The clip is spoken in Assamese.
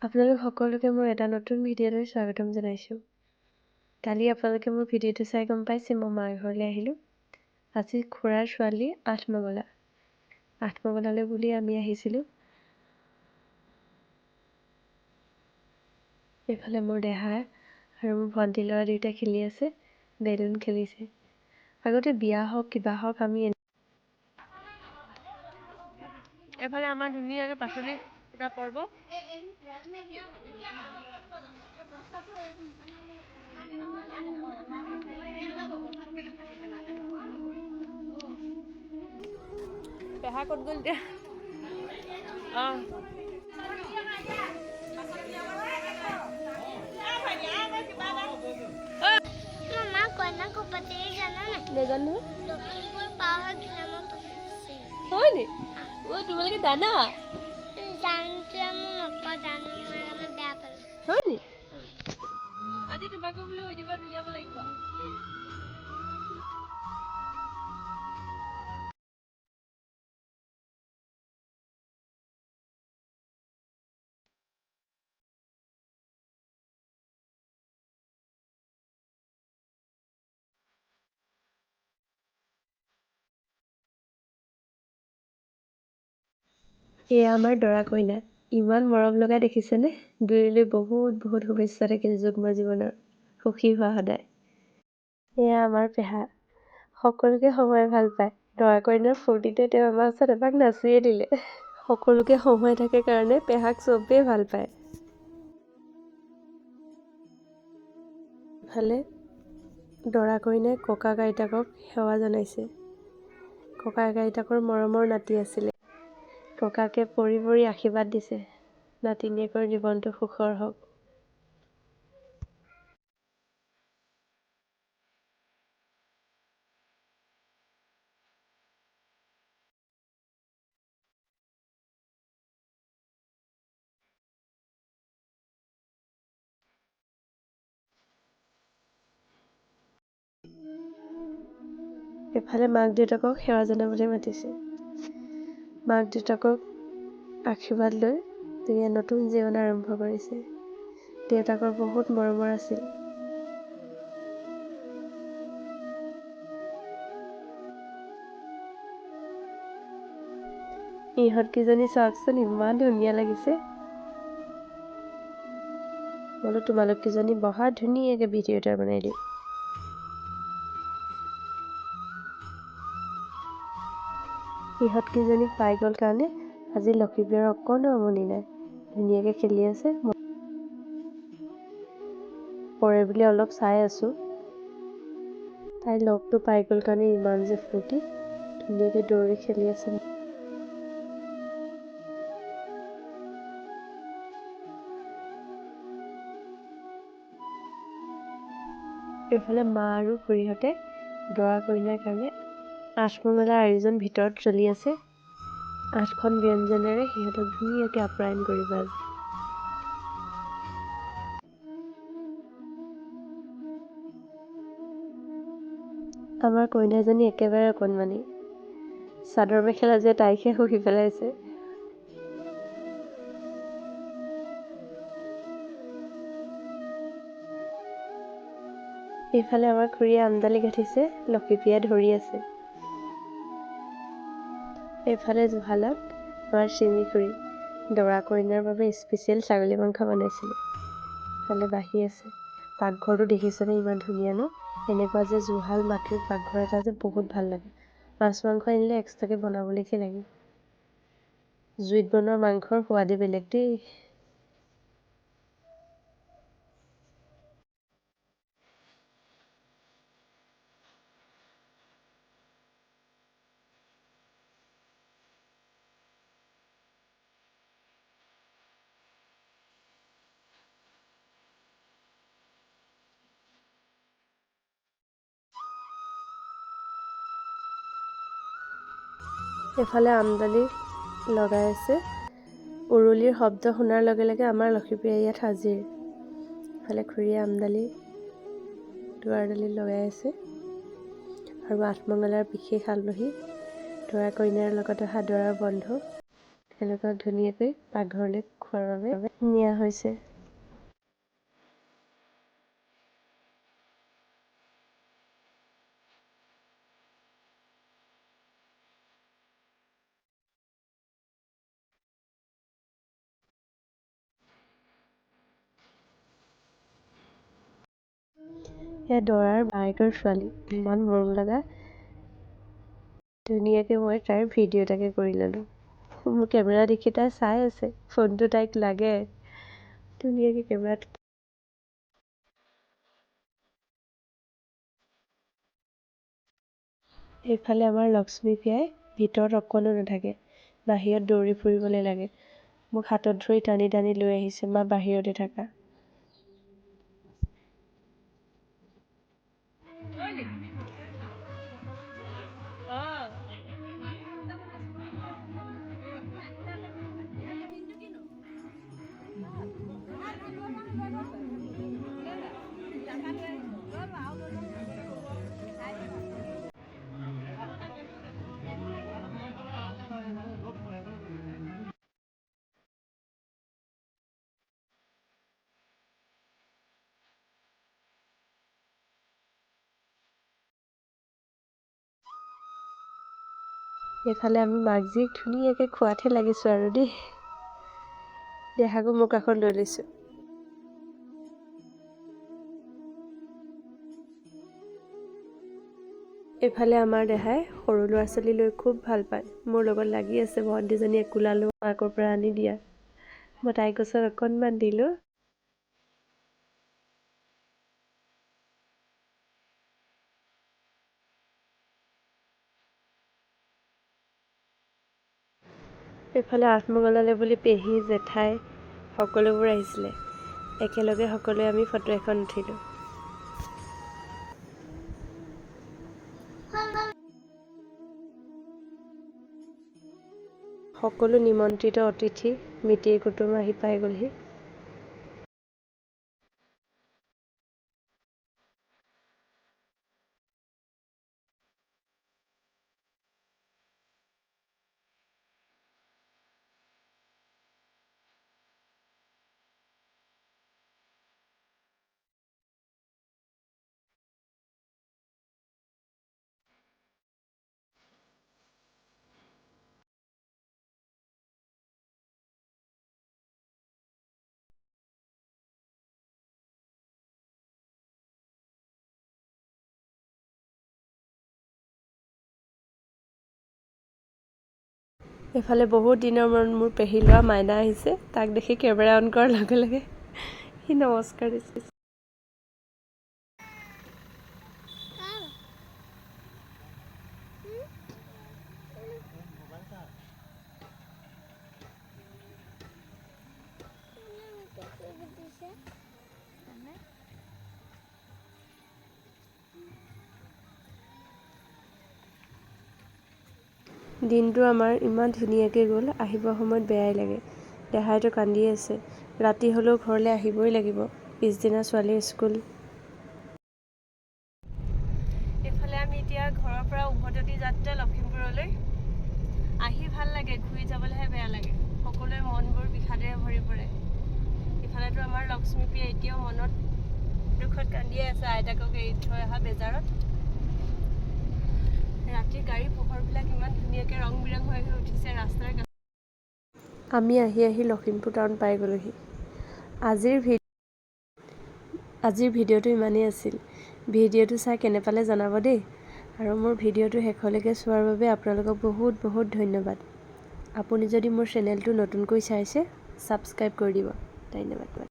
আপোনালোক সকলোকে মোৰ এটা নতুন ভিডিঅ'লৈ স্বাগতম জনাইছোঁ। কালি আপোনালোকে মোৰ ভিডিঅ'টো চাই গম পাইছে মই মাৰ ঘৰলৈ আহিলোঁ। আজি খুৰাৰ ছোৱালী আঠমঙলালৈ বুলি আমি আহিছিলোঁ। এইফালে মোৰ দেহা আৰু মোৰ ভণ্টি ল'ৰা দুয়োটা খেলি আছে, বেলুন খেলিছে। আগতে বিয়া হওক কিবা হওক আমি এফালে আমাৰ ধুনীয়াকৈ পাচলি এটা পৰ্ব। পেহা ক'ত গ'ল এতিয়া? অঁ নাজানো হয় নি? অ' তোমালোকে জানা হয় নি? আজি তোমাকো বোলো উলিয়াব লাগিব। এয়া আমাৰ দৰা কইনা, ইমান মৰম লগা দেখিছেনে? দুয়োলৈ বহুত বহুত শুভেচ্ছা থাকিল যুগ্ম জীৱনৰ, সুখী হোৱা সদায়। এয়া আমাৰ পেহা, সকলোকে সময় ভাল পায়। দৰা কইনাৰ ফূৰ্তিতে তেওঁ আমাৰ ওচৰত এপাক নাচিয়ে দিলে। সকলোকে সময় থাকে কাৰণে পেহাক চবেই ভাল পায়। ইফালে দৰা কইনাই ককাক আইতাকক সেৱা জনাইছে। ককাক আইতাকৰ মৰমৰ নাতি আছিলে। ককাকে পৰি পৰি আশীৰ্বাদ দিছে, নাতিনীয়েকৰ জীৱনটো সুখৰ হওক। এফালে মাক দেউতাকক সেৱা জনাবলৈ মাতিছে। মাক দেউতাকক আশীৰ্বাদ লৈ তেওঁ নতুন জীৱন আৰম্ভ কৰিছে। দেউতাকৰ বহুত মৰমৰ আছিল। ইহঁতকেইজনী চাওকচোন, ইমান ধুনীয়া লাগিছে। বোলো তোমালোক কেইজনী বহা, ধুনীয়াকৈ ভিডিঅ' এটা বনাই দিওঁ। ইহঁতকেইজনীক পাই গ'ল কাৰণে আজি লক্ষীপ্ৰিয়াৰ অকণো আমনি নাই, ধুনীয়াকৈ খেলি আছে। পৰে বুলি অলপ চাই আছোঁ। তাইৰ লগটো পাই গ'ল কাৰণে ইমান যে ফূৰ্তি, ধুনীয়াকৈ দৌৰি খেলি আছে। এইফালে মা আৰু খুৰীহঁতে দৰা কইনাৰ কাৰণে আঠমঙলাৰ আয়োজন ভিতৰত চলি আছে। 8খন ব্যঞ্জনেৰে সিহঁতক ধুনীয়াকৈ আপ্যায়ন কৰিব আজি। আমাৰ কইনাজনী একেবাৰে অকণমানি, চাদৰ মেখেলা যে তাইকহে শুহি পেলাইছে। এইফালে আমাৰ খুৰীয়ে আমদালি গাঠিছে, লক্ষীপ্ৰিয়াই ধৰি আছে। এইফালে জুহালত আমাৰ চিমি খুৰী দৰা কইনাৰ বাবে স্পেচিয়েল ছাগলী মাংস বনাইছিলে। এইফালে বাঢ়ি আছে। পাকঘৰটো দেখিছেনে ইমান ধুনীয়া ন? এনেকুৱা যে জুহাল মাটিৰ পাকঘৰ এটা যে বহুত ভাল লাগে। মাছ মাংস আনিলে এক্সট্ৰাকৈ বনাবলৈকে লাগে। জুইত বনোৱা মাংসৰ সোৱাদে বেলেগ দেই। এফালে আমদালি লগাই আছে। উৰুলিৰ শব্দ শুনাৰ লগে লগে আমাৰ লক্ষীপ্ৰিয়া ইয়াত হাজিৰ। ইফালে খুৰীয়ে আমদালি দুৱাৰডালি লগাই আছে। আৰু আঠমঙলাৰ বিশেষ আলহী দৰা কইনাৰ লগত অহা দৰাৰ বন্ধু এনেকুৱা ধুনীয়াকৈ পাকঘৰলৈ খোৱাৰ বাবে নিয়া হৈছে। এয়া দৰাৰ বায়েকৰ ছোৱালী, ইমান মৰম লগা। ধুনীয়াকৈ মই তাইৰ ভিডিঅ' এটাকে কৰি ল'লোঁ। মোৰ কেমেৰা দেখি তাই চাই আছে, ফোনটো তাইক লাগে। ধুনীয়াকৈ কেমেৰাত এইফালে আমাৰ লক্ষ্মী প্ৰিয়াই ভিতৰত অকণো নাথাকে, বাহিৰত দৌৰি ফুৰিবলৈ লাগে। মোক হাতত ধৰি টানি টানি লৈ আহিছে, মা বাহিৰতে থাকা। এইফালে আমি মাক জীয়েক ধুনীয়াকৈ খোৱাতহে লাগিছোঁ আৰু দেই। দেহাকো মোৰ কাষত লৈ লৈছোঁ। এইফালে আমাৰ দেহাই সৰু ল'ৰা ছোৱালী লৈ খুব ভাল পায়। মোৰ লগত লাগি আছে ভণ্টিজনীয়ে কোলালো মাকৰ পৰা আনি দিয়া। মই তাইৰ কোচত অকণমান দিলোঁ। এইফালে আঠমঙলালে বুলি পেহী জেঠাই সকলোবোৰ আহিছিলে। একেলগে সকলোৱে আমি ফটো এখন উঠিলোঁ। সকলো নিমন্ত্ৰিত অতিথি মিতিৰ কুটুম আহি পাই গ'লহি। এইফালে বহুত দিনৰ মূৰত মোৰ পেহী ল'ৰা মাইনা আহিছে। তাক দেখি কেমেৰা অন কৰাৰ লগে লগে সি নমস্কাৰ দিছে। দিনটো আমাৰ ইমান ধুনীয়াকৈ গ'ল, আহিবৰ সময়ত বেয়াই লাগে। দেহাইতো কান্দি আছে। ৰাতি হ'লেও ঘৰলৈ আহিবই লাগিব, পিছদিনা ছোৱালীৰ স্কুল। এইফালে আমি এতিয়া ঘৰৰ পৰা উভতনি যাত্ৰা লখিমপুৰলৈ। আহি ভাল লাগে, ঘূৰি যাবলৈহে বেয়া লাগে। সকলোৱে মনবোৰ বিষাদেৰে ভৰি পৰে। ইফালেতো আমাৰ লক্ষ্মী প্ৰিয়া এতিয়াও মনত দুখত কান্দিয়ে আছে আইতাকক এৰি থৈ অহা বেজাৰত। ৰাতিৰ গাড়ী পোহৰবিলাক ইমান ধুনীয়াকৈ ৰং বিৰং হৈ উঠিছে ৰাস্তাৰ কাষত। আমি আহি আহি লখিমপুৰ টাউন পাই গ'লোহি। আজিৰ ভিডিঅ'টো ইমানেই আছিল। ভিডিঅ'টো চাই কেনে পালে জনাব দেই। আৰু মোৰ ভিডিঅ'টো শেষলৈকে চোৱাৰ বাবে আপোনালোকক বহুত বহুত ধন্যবাদ। আপুনি যদি মোৰ চেনেলটো নতুনকৈ চাইছে, ছাবস্ক্ৰাইব কৰি দিব। ধন্যবাদ।